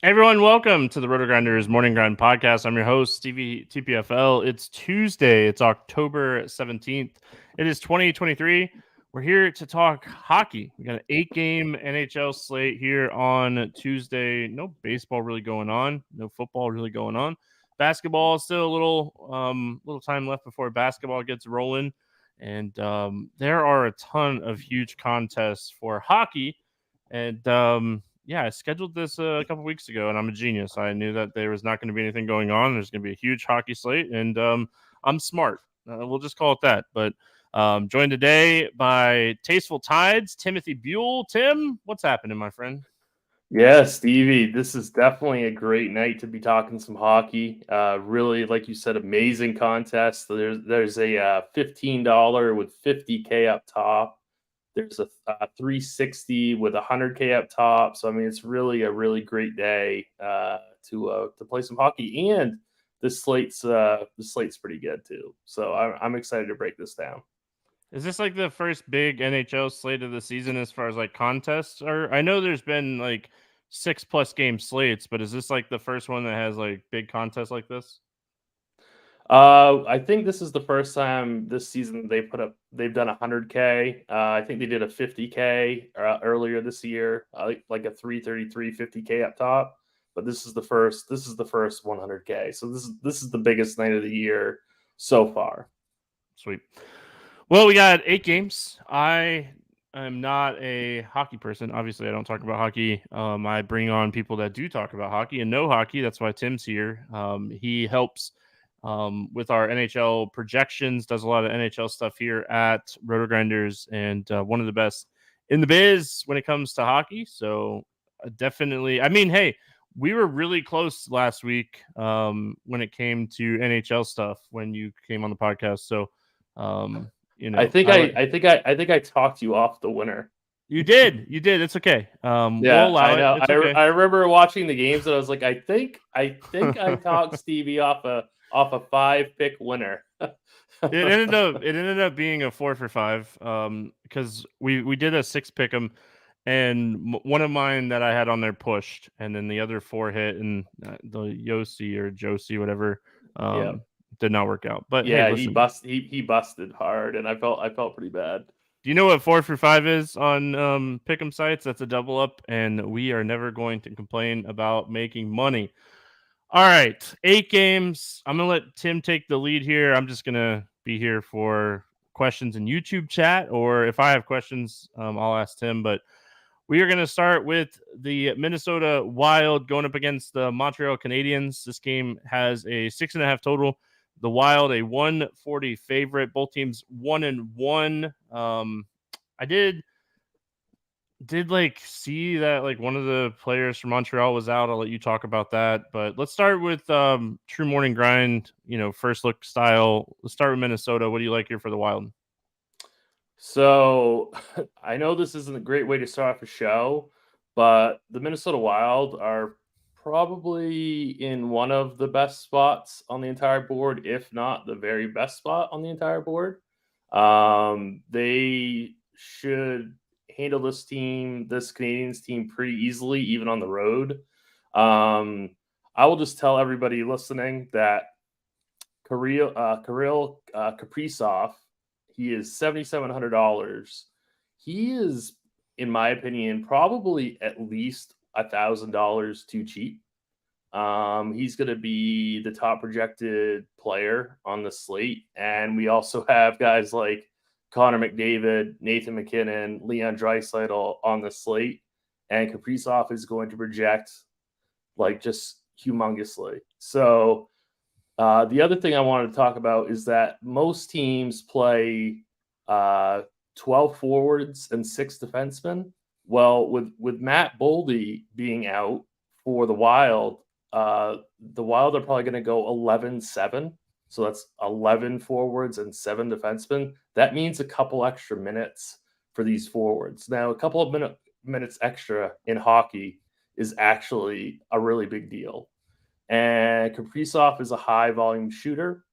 Everyone, welcome to the RotoGrinders Morning Grind podcast. I'm your host, Stevietpfl. It's Tuesday. It's October 17th. It is 2023. We're here to talk hockey. We got an 8-game NHL slate here on Tuesday. No baseball really going on. No football really going on. Basketball is still a little time left before basketball gets rolling. And there are a ton of huge contests for hockey. And I scheduled this a couple weeks ago, and I'm a genius. I knew that there was not going to be anything going on. There's going to be a huge hockey slate, and I'm smart. We'll just call it that. But joined today by TastefulTides, Timothy Buell. Tim, what's happening, my friend? Yeah, Stevie, this is definitely a great night to be talking some hockey. Really, like you said, amazing contest. There's a $15 with 50K up top. There's a 360 with 100K up top. So I mean, it's really a really great day to play some hockey, and the slate's pretty good too. So I'm excited to break this down. Is this like the first big NHL slate of the season as far as like contests? Or I know there's been like 6+ game slates, but is this like the first one that has like big contests like this? I think this is the first time this season they've done 100K. I think they did a 50K earlier this year, like a 333 50K up top. But this is the first 100K. So this is the biggest night of the year so far. Sweet. Well, we got 8 games. I am not a hockey person. Obviously, I don't talk about hockey. I bring on people that do talk about hockey and know hockey. That's why Tim's here. He helps with our NHL projections, does a lot of NHL stuff here at RotoGrinders, and one of the best in the biz when it comes to hockey. So definitely, I mean, hey, we were really close last week when it came to NHL stuff when you came on the podcast. So, I think I talked you off the winner. You did. It's okay. We'll allow I know. it. It's okay. I remember watching the games and I was like, I think I talked Stevie off a 5-pick winner. It ended up being a 4 for 5 because we did a 6 pick 'em, and one of mine that I had on there pushed, and then the other 4 hit, and the Yossi or Josie, whatever, did not work out. But yeah, hey, listen, he busted hard, and I felt pretty bad. do you know what 4 for 5 is on pick'em sites? That's a double up, and we are never going to complain about making money. All right, 8 games. I'm gonna let Tim take the lead here. I'm just gonna be here for questions in YouTube chat, or if I have questions, I'll ask Tim. But we are gonna start with the Minnesota Wild going up against the Montreal Canadiens. This game has a 6.5 total. The Wild a 140 favorite. Both teams 1-1. I did like see that like one of the players from Montreal was out. I'll let you talk about that. But let's start with true morning grind, first look style. Let's start with Minnesota. What do you like here for the Wild? So I know this isn't a great way to start off a show, but the Minnesota Wild are probably in one of the best spots on the entire board, if not the very best spot on the entire board. They should handle this Canadiens team pretty easily, even on the road. I will just tell everybody listening that Kirill Kaprizov, he is $7,700. He is, in my opinion, probably at least $1,000 too cheap. He's going to be the top projected player on the slate. And we also have guys like Connor McDavid, Nathan McKinnon, Leon Draisaitl on the slate. And Kaprizov is going to project like just humongously. So the other thing I wanted to talk about is that most teams play 12 forwards and 6 defensemen. Well, with Matt Boldy being out for the Wild are probably going to go 11-7. So that's 11 forwards and 7 defensemen. That means a couple extra minutes for these forwards. Now, a couple of minutes extra in hockey is actually a really big deal. And Kaprizov is a high volume shooter,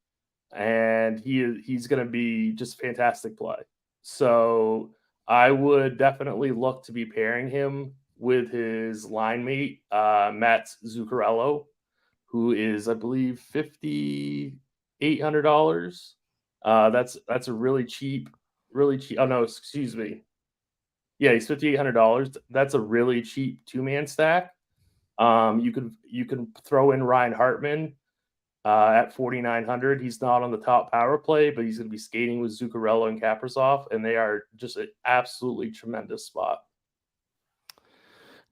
and he's going to be just fantastic play. So I would definitely look to be pairing him with his line mate, Matt Zuccarello, who is, I believe, $5,800. That's a really cheap. Oh no, excuse me. Yeah, he's $5,800. That's a really cheap 2-man stack. You can throw in Ryan Hartman at 4,900. He's not on the top power play, but he's going to be skating with Zuccarello and Kaprizov, and they are just an absolutely tremendous spot.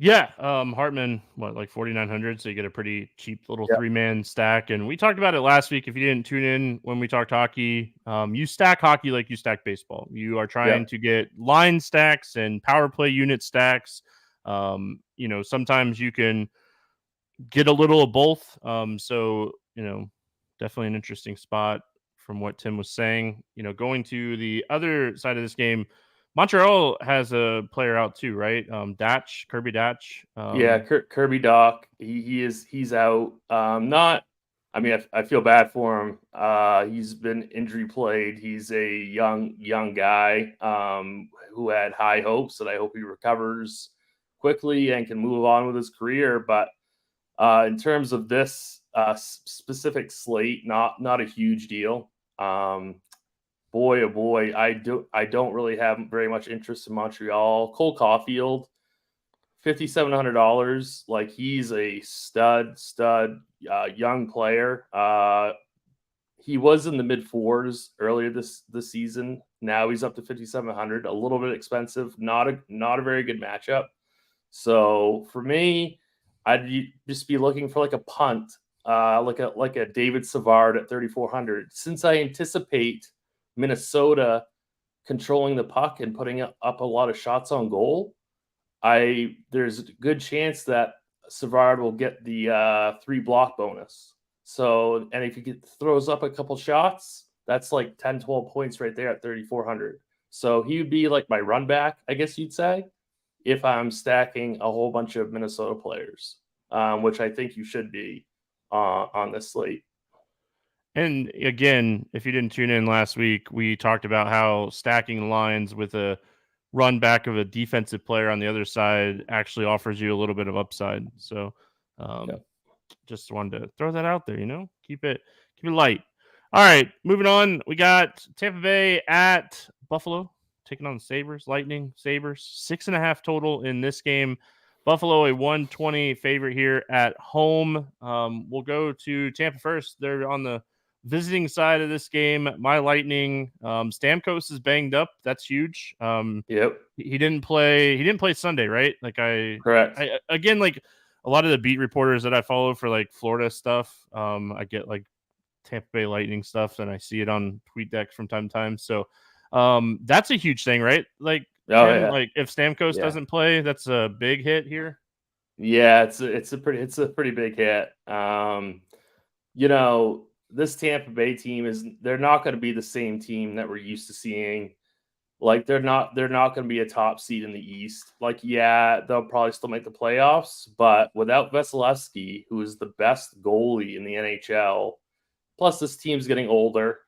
Yeah, Hartman, like 4,900, so you get a pretty cheap little 3-man stack. And we talked about it last week. If you didn't tune in when we talked hockey, you stack hockey like you stack baseball. You are trying to get line stacks and power play unit stacks. Sometimes you can get a little of both. So definitely an interesting spot from what Tim was saying. Going to the other side of this game, Montreal has a player out too, right? Kirby Datch. Kirby Doc. He's out. I feel bad for him. He's been injury plagued. He's a young guy who had high hopes, and I hope he recovers quickly and can move on with his career. But in terms of this specific slate, not a huge deal. Boy, oh boy, I don't really have very much interest in Montreal. Cole Caulfield, $5,700. Like, he's a stud young player. He was in the mid fours earlier this season. Now he's up to 5,700. A little bit expensive. Not a very good matchup. So for me, I'd just be looking for like a punt, like a David Savard at 3,400. Since I anticipate Minnesota controlling the puck and putting up a lot of shots on goal, there's a good chance that Savard will get the 3 block bonus. So, and if he throws up a couple shots, that's like 10, 12 points right there at 3,400. So he would be like my run back, I guess you'd say, if I'm stacking a whole bunch of Minnesota players, which I think you should be on this slate. And again, if you didn't tune in last week, we talked about how stacking lines with a run back of a defensive player on the other side actually offers you a little bit of upside. So just wanted to throw that out there, keep it light. All right, moving on. We got Tampa Bay at Buffalo taking on the Sabres. Lightning, Sabres, 6.5 total in this game. Buffalo, a 120 favorite here at home. We'll go to Tampa first. They're on the visiting side of this game. My Lightning, Stamkos is banged up. That's huge. He didn't play Sunday, right? Correct. Again, like a lot of the beat reporters that I follow for like Florida stuff, I get like Tampa Bay Lightning stuff, and I see it on TweetDeck from time to time. So that's a huge thing, right? Like, like if Stamkos doesn't play, that's a big hit here. Yeah, it's a pretty big hit. This Tampa Bay team they're not going to be the same team that we're used to seeing. Like, they're not going to be a top seed in the East. Like, yeah, they'll probably still make the playoffs, but without Vasilevsky, who is the best goalie in the NHL, plus this team's getting older.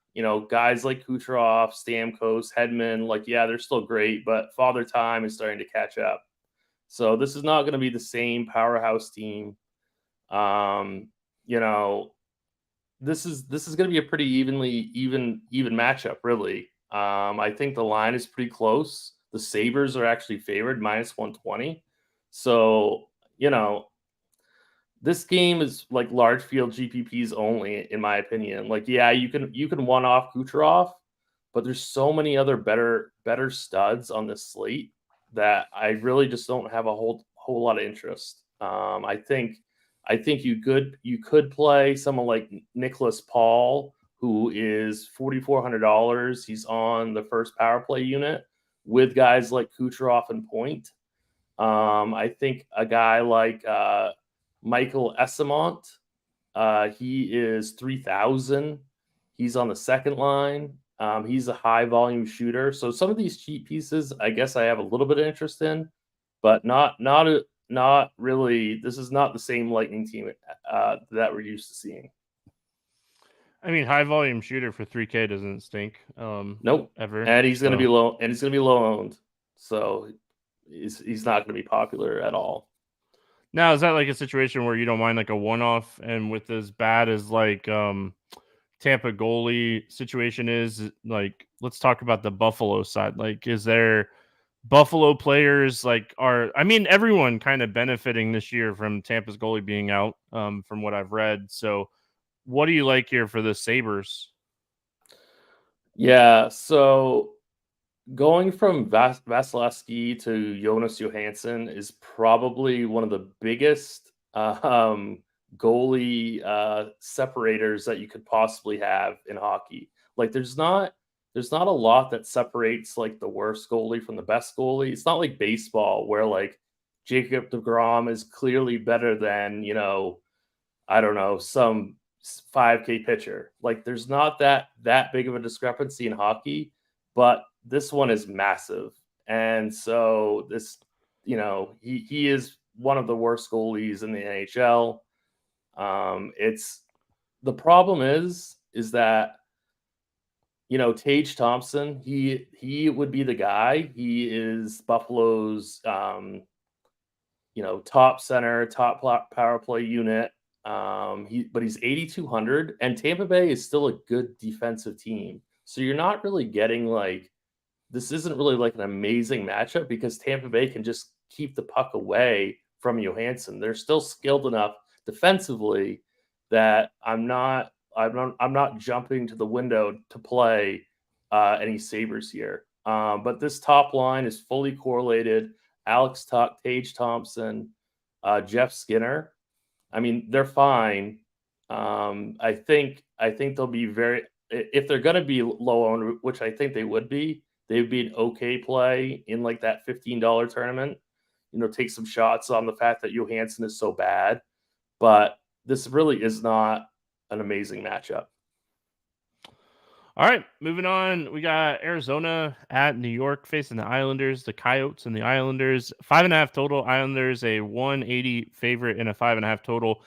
Guys like Kucherov, Stamkos, Hedman, they're still great, but Father Time is starting to catch up. So this is not going to be the same powerhouse team. This is going to be a pretty even matchup, really. I think the line is pretty close. The Sabres are actually favored -120. So, this game is like large field GPPs only, in my opinion. Like, yeah, you can one off Kucherov, but there's so many other better studs on this slate that I really just don't have a whole lot of interest. I think you could play someone like Nicholas Paul, who is $4,400. He's on the first power play unit with guys like Kucherov and Point. I think a guy like Michael Esamont, he is 3,000. He's on the second line. He's a high volume shooter. So some of these cheap pieces, I guess I have a little bit of interest in, but not really. This is not the same Lightning team that we're used to seeing. I mean, high volume shooter for 3K doesn't stink. Nope. Ever. And he's going to be low. And he's going to be low owned. So he's not going to be popular at all. Now, is that like a situation where you don't mind like a one-off, and with as bad as like Tampa goalie situation is, like let's talk about the Buffalo side. Like, is there Buffalo players I mean, everyone kind of benefiting this year from Tampa's goalie being out, from what I've read. So what do you like here for the Sabres? Yeah, so going from Vasilevsky to Jonas Johansson is probably one of the biggest goalie separators that you could possibly have in hockey. Like there's not a lot that separates like the worst goalie from the best goalie. It's not like baseball where like Jacob deGrom is clearly better than, I don't know, some 5K pitcher. Like there's not that big of a discrepancy in hockey, but this one is massive. And so this, he is one of the worst goalies in the NHL. It's the problem is that Tage Thompson, he would be the guy. He is Buffalo's top center, top power play unit. But he's 8,200, and Tampa Bay is still a good defensive team. So you're not really getting this isn't really like an amazing matchup because Tampa Bay can just keep the puck away from Johansson. They're still skilled enough defensively that I'm not jumping to the window to play any Sabres here. But this top line is fully correlated. Alex Tuch, Tage Thompson, Jeff Skinner. I mean, they're fine. I think they'll be if they're going to be low owned, which I think they would be, they'd be an okay play in like that $15 tournament. Take some shots on the fact that Johansson is so bad, but this really is not an amazing matchup. All right, moving on. We got Arizona at New York facing the Islanders, the Coyotes and the Islanders. 5.5 total. Islanders a 180 favorite in a 5.5 total.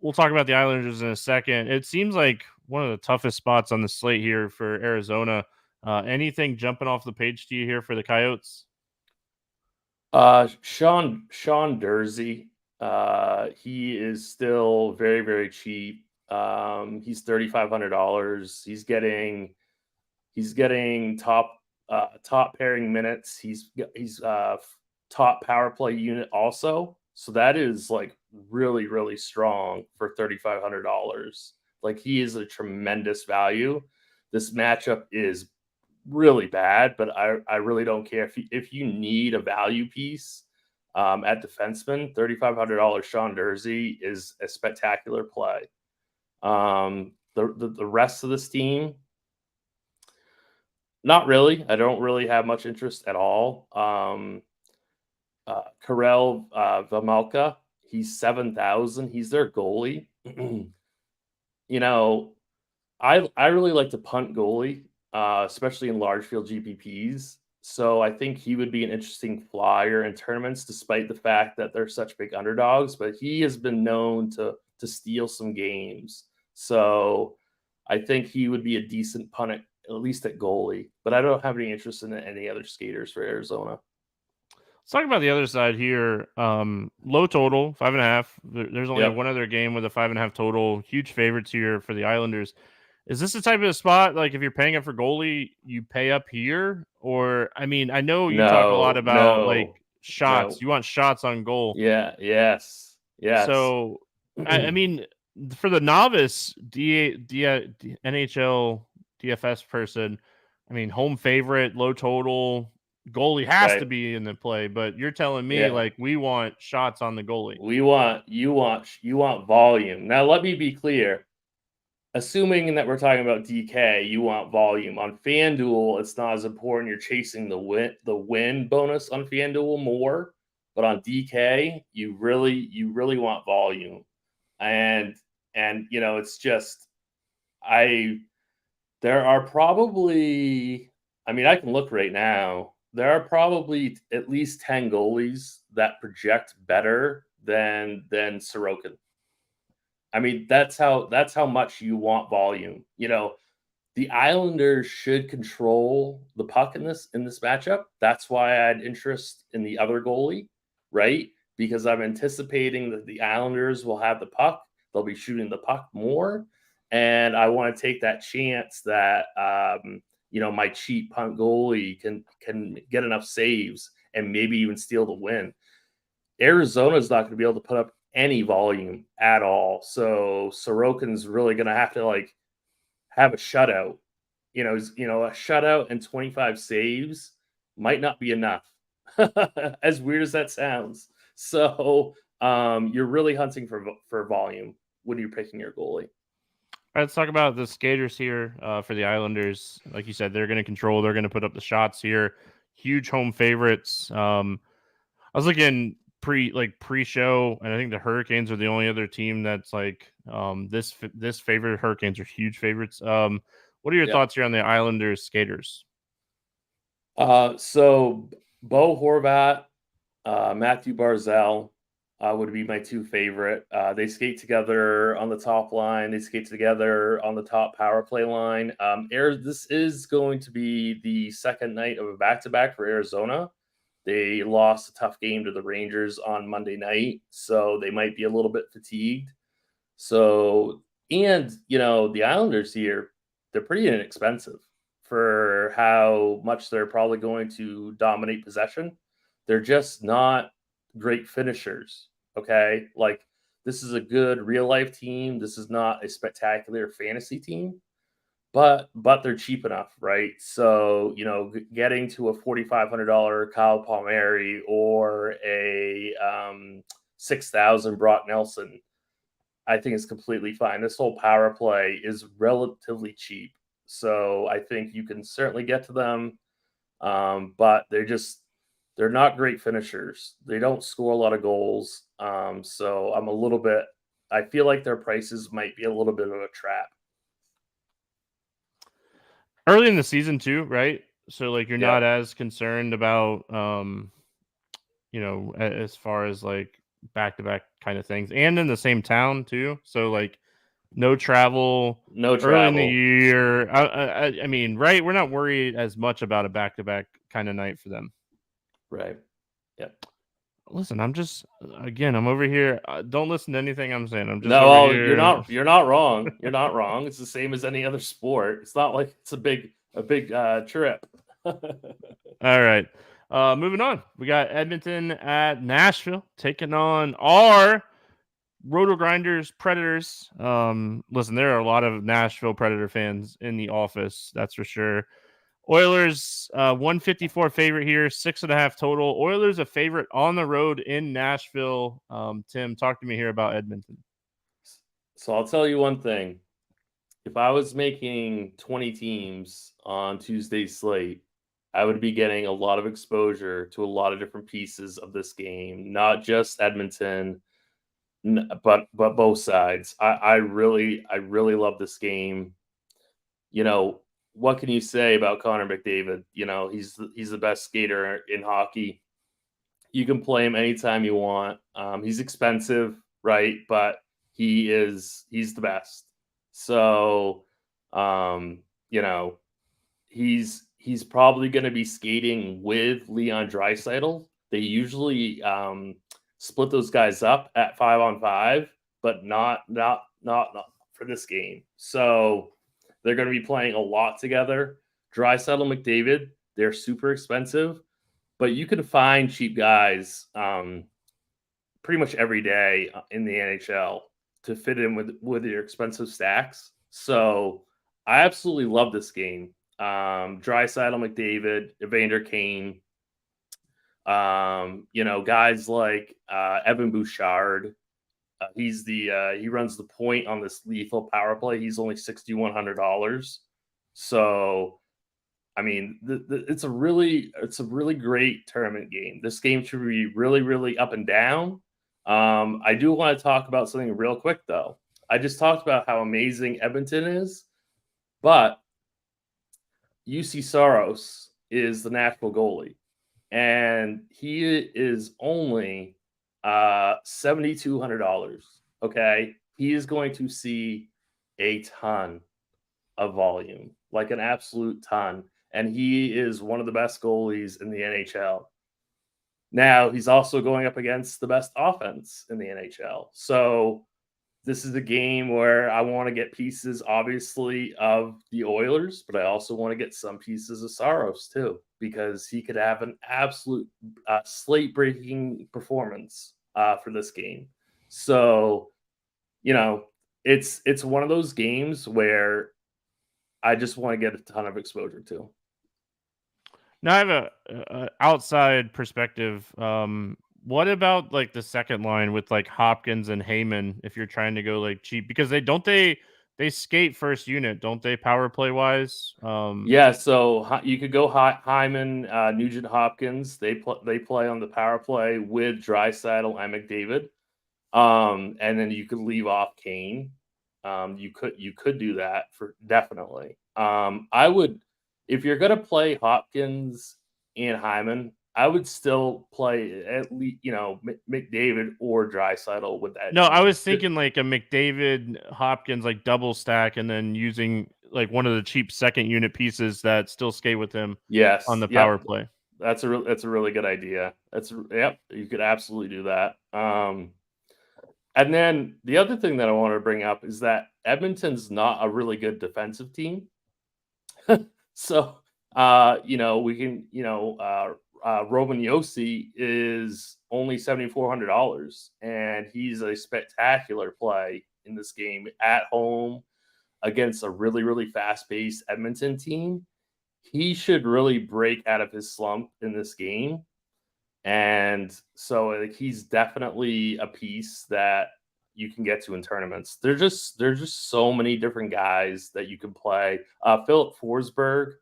We'll talk about the Islanders in a second. It seems like one of the toughest spots on the slate here for Arizona. Anything jumping off the page to you here for the Coyotes? Sean Dursey. He is still very, very cheap. He's $3,500. He's getting top pairing minutes. He's top power play unit also. So that is like really, really strong for $3,500. Like he is a tremendous value. This matchup is really bad, but I really don't care if you need a value piece at defenseman. $3,500 Sean Dursey is a spectacular play. The rest of this team, not really. I don't really have much interest at all. Karel Vejmelka, he's 7,000. He's their goalie. I really like to punt goalie, especially in large field GPPs. So I think he would be an interesting flyer in tournaments, despite the fact that they're such big underdogs. But he has been known to steal some games. So I think he would be a decent punt, at least at goalie. But I don't have any interest in any other skaters for Arizona. Let's talk about the other side here. Low total, 5.5. There's only one other game with a 5.5 total. Huge favorites here for the Islanders. Is this the type of spot, like if you're paying up for goalie, you pay up here? Or, I mean, I know you talk a lot about like shots. No. You want shots on goal. Yeah. Yes. So, I mean, for the novice NHL DFS person, I mean, home favorite, low total, goalie has to be in the play. But you're telling me like we want shots on the goalie. You want volume. Now let me be clear. Assuming that we're talking about DK, you want volume. On FanDuel, it's not as important. You're chasing the win bonus on FanDuel more, but on DK, you really want volume. And it's just there are probably, I mean, I can look right now. There are probably at least 10 goalies that project better than Sorokin. I mean, that's how much you want volume. the Islanders should control the puck in this matchup. That's why I had interest in the other goalie, right? Because I'm anticipating that the Islanders will have the puck. They'll be shooting the puck more, and I want to take that chance that my cheap punt goalie can get enough saves and maybe even steal the win. Arizona's not going to be able to put up any volume at all, so Sorokin's really going to have to have a shutout. A shutout and 25 saves might not be enough. As weird as that sounds. So you're really hunting for volume when you're picking your goalie. All right, let's talk about the skaters here for the Islanders. Like you said, they're going to control. They're going to put up the shots here. Huge home favorites. I was looking pre-show, and I think the Hurricanes are the only other team that's this favorite. Hurricanes are huge favorites. What are your thoughts here on the Islanders skaters? So Bo Horvat, Matthew Barzal would be my two favorite. They skate together on the top line. They skate together on the top power play line. This is going to be the second night of a back-to-back for Arizona. They lost a tough game to the Rangers on Monday night, so they might be a little bit fatigued. So, and, the Islanders here, they're pretty inexpensive for how much they're probably going to dominate possession. They're just not great finishers, okay? This is a good real-life team. This is not a spectacular fantasy team. But they're cheap enough, right? So, getting to a $4,500 Kyle Palmieri or a $6,000 Brock Nelson, I think is completely fine. This whole power play is relatively cheap. So I think you can certainly get to them. But they're not great finishers. They don't score a lot of goals. So I feel like their prices might be a little bit of a trap. Early in the season too, right? So you're not as concerned about as far as back-to-back kind of things, and in the same town too. So no travel early in the year. I mean, right? We're not worried as much about a back-to-back kind of night for them. Right. Yeah. Listen, I'm over here. Don't listen to anything I'm saying. I'm just over here. You're not wrong. You're not wrong. It's the same as any other sport. It's not like it's a big trip. All right. Moving on. We got Edmonton at Nashville taking on our RotoGrinders Predators. Listen, there are a lot of Nashville Predator fans in the office. That's for sure. Oilers, 154 favorite here, 6.5 total. Oilers a favorite on the road in Nashville. Tim, talk to me here about Edmonton. So I'll tell you one thing. If I was making 20 teams on Tuesday's slate, I would be getting a lot of exposure to a lot of different pieces of this game, not just Edmonton, but both sides. I really love this game. What can you say about Connor McDavid? He's the best skater in hockey. You can play him anytime you want. He's expensive, right? But he's the best. So, he's probably going to be skating with Leon Draisaitl. They usually split those guys up at 5-on-5, but not for this game. So they're going to be playing a lot together. Draisaitl, McDavid, they're super expensive, but you can find cheap guys pretty much every day in the NHL to fit in with your expensive stacks. So I absolutely love this game. Draisaitl, McDavid, Evander Kane, guys like Evan Bouchard. He runs the point on this lethal power play. He's only $6,100. So, I mean, it's a really great tournament game. This game should be really, really up and down. I do want to talk about something real quick, though. I just talked about how amazing Edmonton is, but UC Saros is the Nashville goalie, and he is only $7,200. Okay, he is going to see a ton of volume. like an absolute ton. And he is one of the best goalies in the NHL. Now, he's also going up against the best offense in the NHL. So this is a game where I want to get pieces, obviously, of the Oilers, but I also want to get some pieces of Saros too, because he could have an absolute slate-breaking performance for this game. So, it's one of those games where I just want to get a ton of exposure to. Now I have a outside perspective. What about like the second line with like Hopkins and Heyman if you're trying to go like cheap because they skate first unit, don't they, power play wise? Yeah, so you could go Hyman, Nugent Hopkins. They play on the power play with Draisaitl and McDavid. And then you could leave off Kane. You could do that for definitely. I would, if you're gonna play Hopkins and Hyman, I would still play at least McDavid or Draisaitl with that No, I team. was thinking like a McDavid Hopkins like double stack and then using like one of the cheap second unit pieces that still skate with him on Yes, the power yep, play. that's a really good idea. Yep, you could absolutely do that. And then the other thing that I want to bring up is that Edmonton's not a really good defensive team. So, we can, Roman Yossi is only $7,400, and he's a spectacular play in this game at home against a really, really fast-paced Edmonton team. He should really break out of his slump in this game. And so he's definitely a piece that you can get to in tournaments. There's just so many different guys that you can play. Philip Forsberg,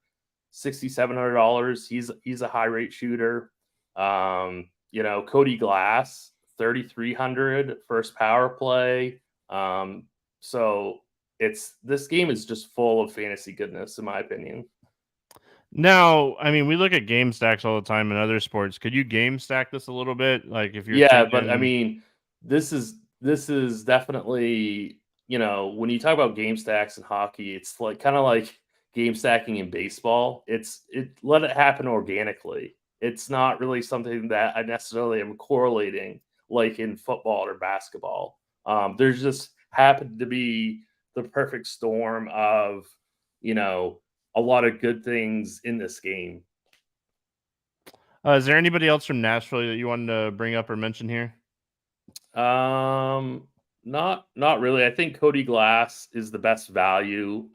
$6,700. He's a high rate shooter. Cody Glass, 3,300 first power play. So this game is just full of fantasy goodness, in my opinion. Now, I mean, we look at game stacks all the time in other sports. Could you game stack this a little bit? Like if you're Yeah, but I thinking mean, this is definitely, when you talk about game stacks in hockey, it's like kind of like game stacking in baseball. Let it happen organically. It's not really something that I necessarily am correlating like in football or basketball. There's just happened to be the perfect storm of, a lot of good things in this game. is there anybody else from Nashville that you wanted to bring up or mention here? Not really. I think Cody Glass is the best value.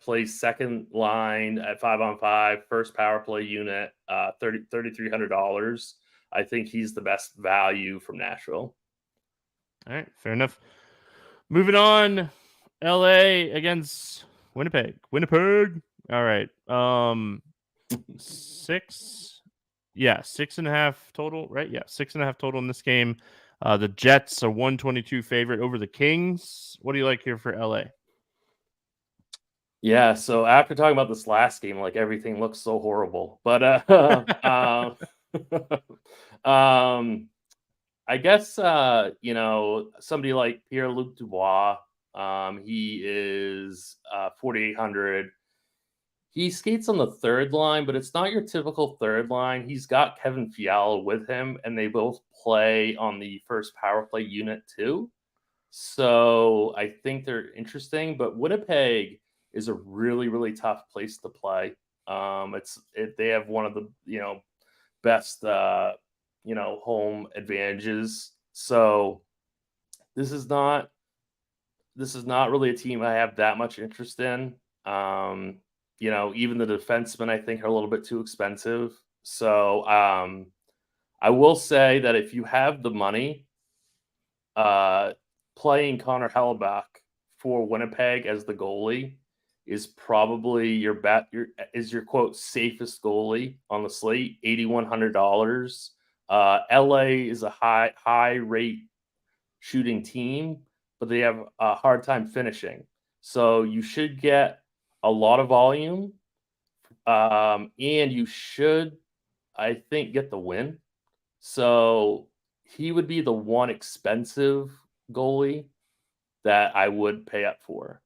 Plays second line at 5-on-5, first power play unit, $3,300. I think he's the best value from Nashville. All right, fair enough. Moving on, LA against Winnipeg. Winnipeg. All right. 6.5 total, right? Yeah, 6.5 total in this game. The Jets are 122 favorite over the Kings. What do you like here for LA? Yeah, so after talking about this last game, like everything looks so horrible. But I guess somebody like Pierre-Luc Dubois, he is 4,800. He skates on the third line, but it's not your typical third line. He's got Kevin Fiala with him, and they both play on the first power play unit too. So I think they're interesting, but Winnipeg is a really, really tough place to play. They have one of the best home advantages. So this is not really a team I have that much interest in. Even the defensemen I think are a little bit too expensive. So I will say that if you have the money, playing Connor Hellebuyck for Winnipeg as the goalie is probably your quote safest goalie on the slate, $8,100. LA is a high rate shooting team, but they have a hard time finishing. So you should get a lot of volume, and you should, I think, get the win. So he would be the one expensive goalie that I would pay up for,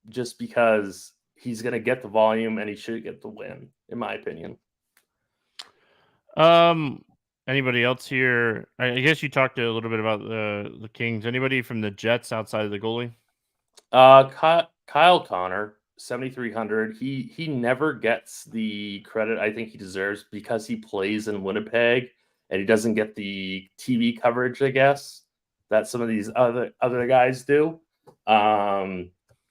just because he's going to get the volume and he should get the win, in my opinion. Anybody else here? I guess you talked a little bit about the Kings. Anybody from the Jets outside of the goalie? Kyle Connor, 7,300. He never gets the credit I think he deserves because he plays in Winnipeg and he doesn't get the TV coverage, I guess, that some of these other guys do.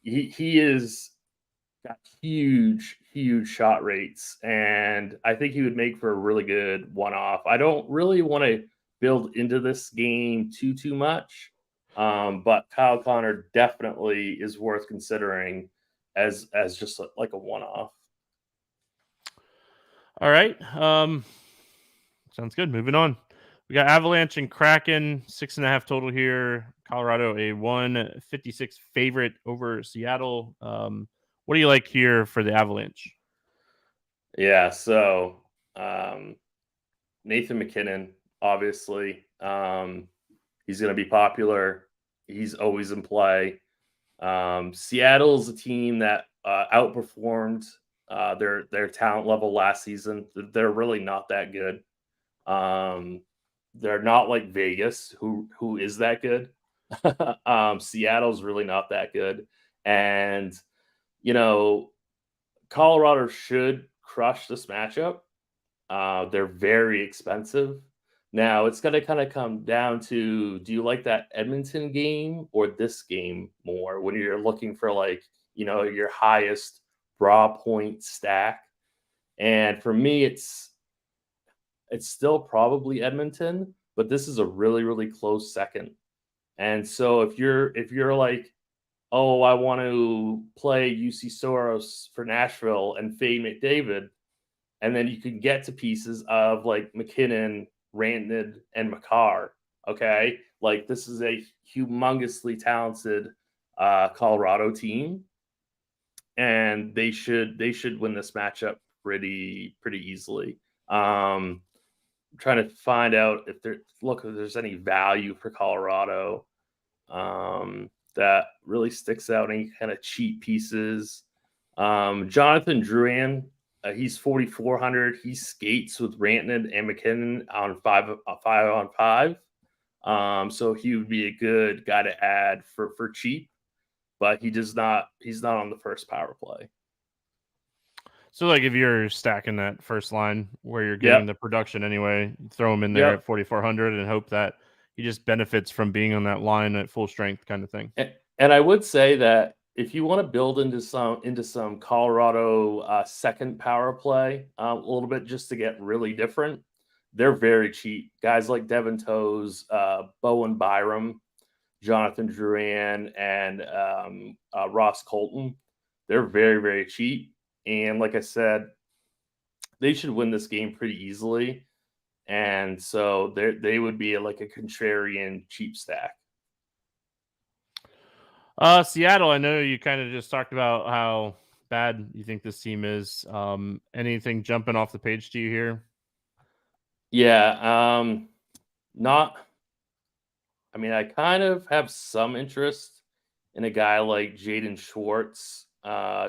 He is got huge shot rates, and I think he would make for a really good one-off. I don't really want to build into this game too much, but Kyle Connor definitely is worth considering as just like a one-off. All right, sounds good. Moving on, we got Avalanche and Kraken, 6.5 total here. Colorado a 156 favorite over Seattle. What do you like here for the Avalanche? Yeah, so Nathan McKinnon, obviously, he's going to be popular. He's always in play. Seattle's a team that outperformed their talent level last season. They're really not that good. They're not like Vegas, who is that good. Seattle's really not that good, and Colorado should crush this matchup. They're very expensive. Now it's going to kind of come down to, do you like that Edmonton game or this game more when you're looking for your highest raw point stack? And for me, it's still probably Edmonton, but this is a really, really close second. And so if you're like, oh, I want to play UC Soros for Nashville and fade McDavid, and then you can get to pieces of like McKinnon, Rantanen, and Makar. Okay, like this is a humongously talented Colorado team, and they should win this matchup pretty easily. I'm trying to find out if there's any value for Colorado that really sticks out, any kind of cheap pieces. Jonathan Drouin, he's 4,400. He skates with Rantanen and McKinnon on 5-on-5. So he would be a good guy to add for cheap, but he's not on the first power play. So, like, if you're stacking that first line where you're getting the production anyway, throw him in there at 4,400 and hope that he just benefits from being on that line at full strength kind of thing. And I would say that if you want to build into some Colorado second power play a little bit just to get really different, they're very cheap. Guys like Devin Toews, Bowen Byram, Jonathan Drouin, and Ross Colton, they're very, very cheap. And like I said, they should win this game pretty easily. And so they would be like a contrarian cheap stack. Seattle, I know you kind of just talked about how bad you think this team is. Anything jumping off the page to you here? Yeah, I kind of have some interest in a guy like Jaden Schwartz,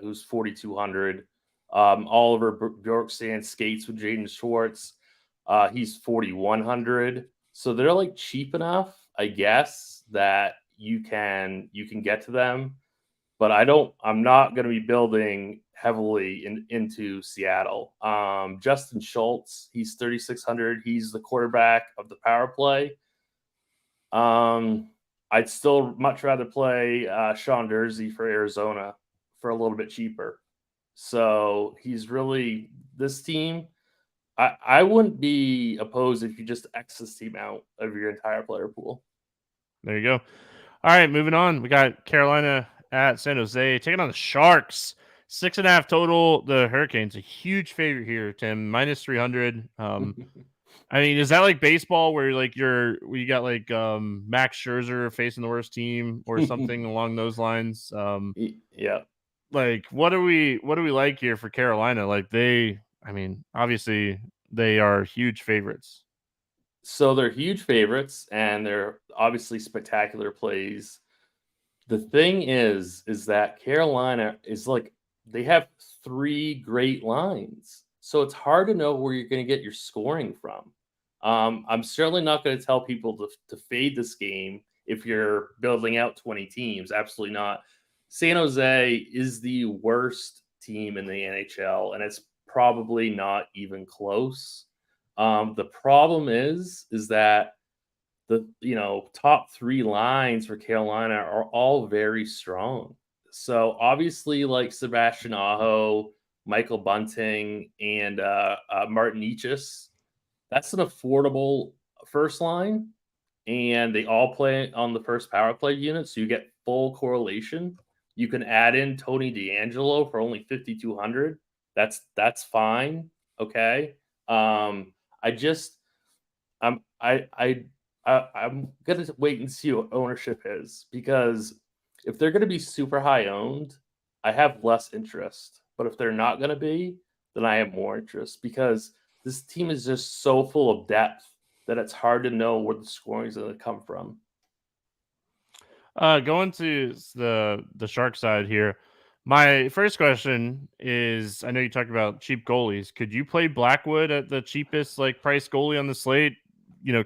who's 4,200. Oliver Bjorkstrand skates with Jaden Schwartz. He's 4,100. So they're like cheap enough, I guess, that you can get to them. But I'm not going to be building heavily into Seattle. Justin Schultz, he's 3,600. He's the quarterback of the power play. I'd still much rather play Sean Durzi for Arizona for a little bit cheaper. So he's really this team. I wouldn't be opposed if you just X this team out of your entire player pool. There you go. All right, moving on. We got Carolina at San Jose taking on the Sharks. 6.5 total. The Hurricanes a huge favorite here, Tim. -300. I mean, is that like baseball where like you got like Max Scherzer facing the worst team or something along those lines? Yeah. Like what do we like here for Carolina? Like obviously they are huge favorites. So they're huge favorites and they're obviously spectacular plays. The thing is that Carolina is like they have 3 great lines. So it's hard to know where you're going to get your scoring from. I'm certainly not going to tell people to fade this game if you're building out 20 teams. Absolutely not. San Jose is the worst team in the NHL, and it's probably not even close. The problem is that the top 3 lines for Carolina are all very strong. So obviously, like Sebastian Aho, Michael Bunting, and Martin Necas, that's an affordable first line, and they all play on the first power play unit, so you get full correlation. You can add in Tony DeAngelo for only 5,200. That's fine. Okay. I just I'm gonna wait and see what ownership is, because if they're gonna be super high owned, I have less interest. But if they're not gonna be, then I have more interest, because this team is just so full of depth that it's hard to know where the scoring is going to come from. Going to the Shark side here. My first question is: I know you talked about cheap goalies. Could you play Blackwood at the cheapest like price goalie on the slate?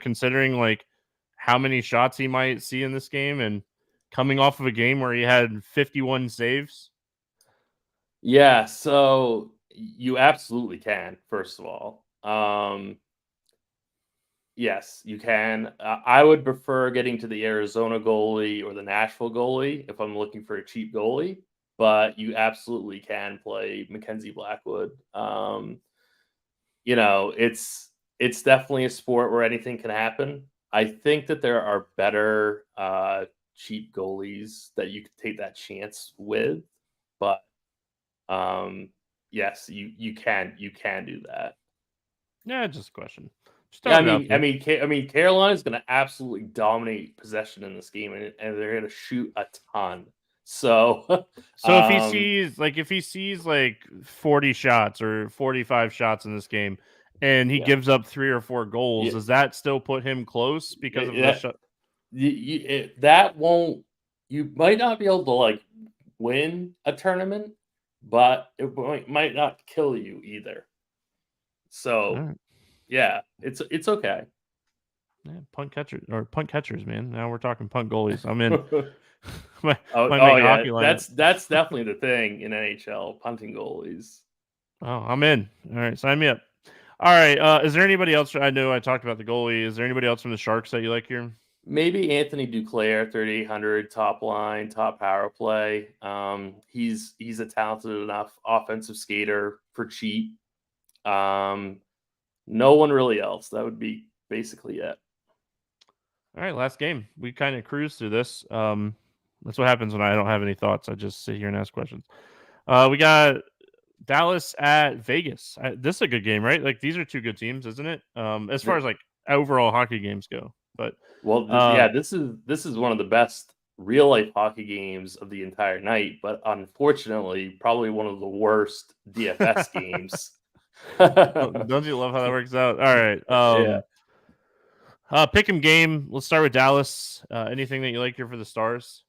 Considering like how many shots he might see in this game, and coming off of a game where he had 51 saves. Yeah, so you absolutely can. First of all, yes, you can. I would prefer getting to the Arizona goalie or the Nashville goalie if I'm looking for a cheap goalie, but you absolutely can play Mackenzie Blackwood. It's definitely a sport where anything can happen. I think that there are better cheap goalies that you could take that chance with, but yes, you can do that. Yeah, just a question. Just Yeah, throwing it out there. Carolina is going to absolutely dominate possession in this game, and they're going to shoot a ton. So, So if he sees like 40 shots or 45 shots in this game, and he yeah, gives up 3 or 4 goals, yeah, does that still put him close because of the yeah, shot? that won't. You might not be able to like win a tournament, but it might not kill you either. So, Right. yeah, it's okay. Yeah, punt catchers, man. Now we're talking punt goalies. I'm in. might, Oh, might make a yeah, hockey lineup. that's definitely the thing in NHL, punting goalies. Oh, I'm in. All right, sign me up. All right. Is there anybody else? I know I talked about the goalie. Is there anybody else from the Sharks that you like here? Maybe Anthony Duclair, 3,800, top line, top power play. He's a talented enough offensive skater for cheap. No one really else. That would be basically it. All right, last game. We kind of cruise through this. That's what happens when I don't have any thoughts. I just sit here and ask questions. We got Dallas at Vegas. This is a good game, right? Like these are 2 good teams, isn't it? As far as like overall hockey games go. But Well, this is one of the best real life hockey games of the entire night, but unfortunately, probably one of the worst DFS games. don't you love how that works out? All right. Yeah. Pick 'em game. Let's start with Dallas. Anything that you like here for the Stars?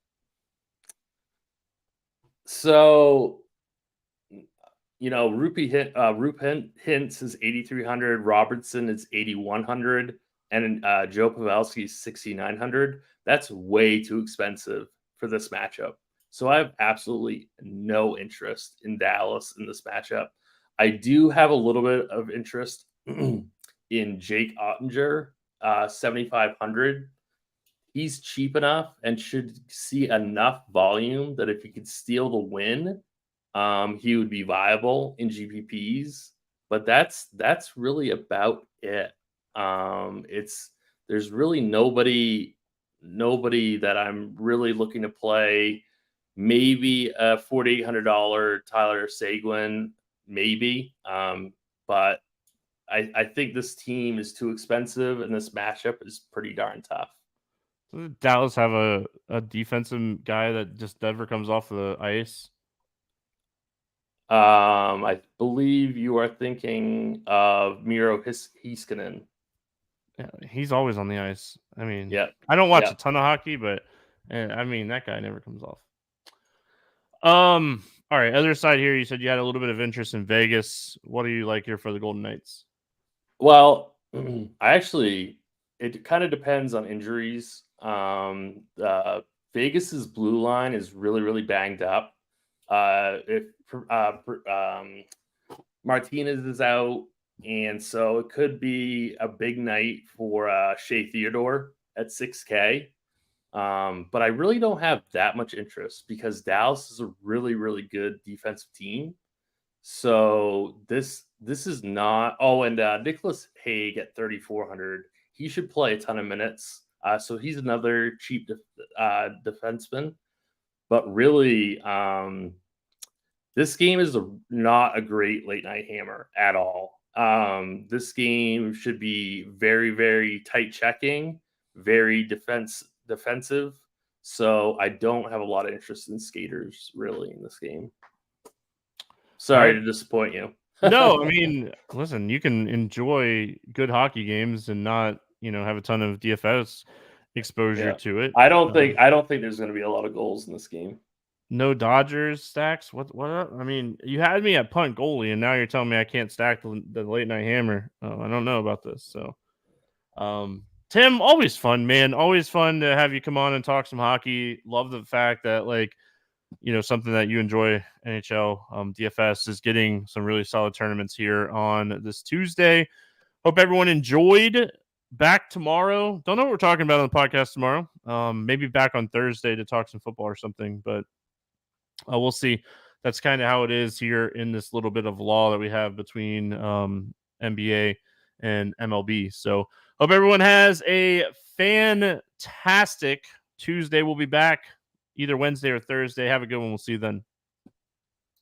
So, Rupe Hintz is 8,300, Robertson is 8,100, and Joe Pavelski is 6,900. That's way too expensive for this matchup. So I have absolutely no interest in Dallas in this matchup. I do have a little bit of interest in Jake Ottinger, 7,500. He's cheap enough and should see enough volume that if he could steal the win, he would be viable in GPPs. But that's really about it. There's really nobody that I'm really looking to play. Maybe a $4,800 Tyler Seguin, maybe. But I think this team is too expensive, and this matchup is pretty darn tough. Does Dallas have a defensive guy that just never comes off the ice? I believe you are thinking of Miro Heiskanen. Yeah, he's always on the ice. I mean, Yeah, I don't watch yeah. a ton of hockey, but I mean that guy never comes off. All right. Other side here, you said you had a little bit of interest in Vegas. What do you like here for the Golden Knights? Well, it kind of depends on injuries. Vegas's blue line is really, really banged up. If Martinez is out, and so it could be a big night for Shea Theodore at 6K. But I really don't have that much interest because Dallas is a really, really good defensive team. So this is not. Oh, and Nicholas Hague at 3,400. He should play a ton of minutes. So he's another cheap defenseman. But really, this game is not a great late night hammer at all. This game should be very, very tight checking, very defensive. So I don't have a lot of interest in skaters really in this game. Sorry to disappoint you. No, I mean, listen, you can enjoy good hockey games and not, have a ton of DFS exposure to it. I don't think there's going to be a lot of goals in this game. No Dodgers stacks. What? I mean, you had me at punt goalie, and now you're telling me I can't stack the late night hammer. I don't know about this. So, Tim, always fun, man. Always fun to have you come on and talk some hockey. Love the fact that something that you enjoy, NHL DFS is getting some really solid tournaments here on this Tuesday. Hope everyone enjoyed. Back tomorrow. Don't know what we're talking about on the podcast tomorrow. Maybe back on Thursday to talk some football or something, but we'll see. That's kind of how it is here in this little bit of law that we have between NBA and MLB. So hope everyone has a fantastic Tuesday. We'll be back either Wednesday or Thursday. Have a good one. We'll see you then.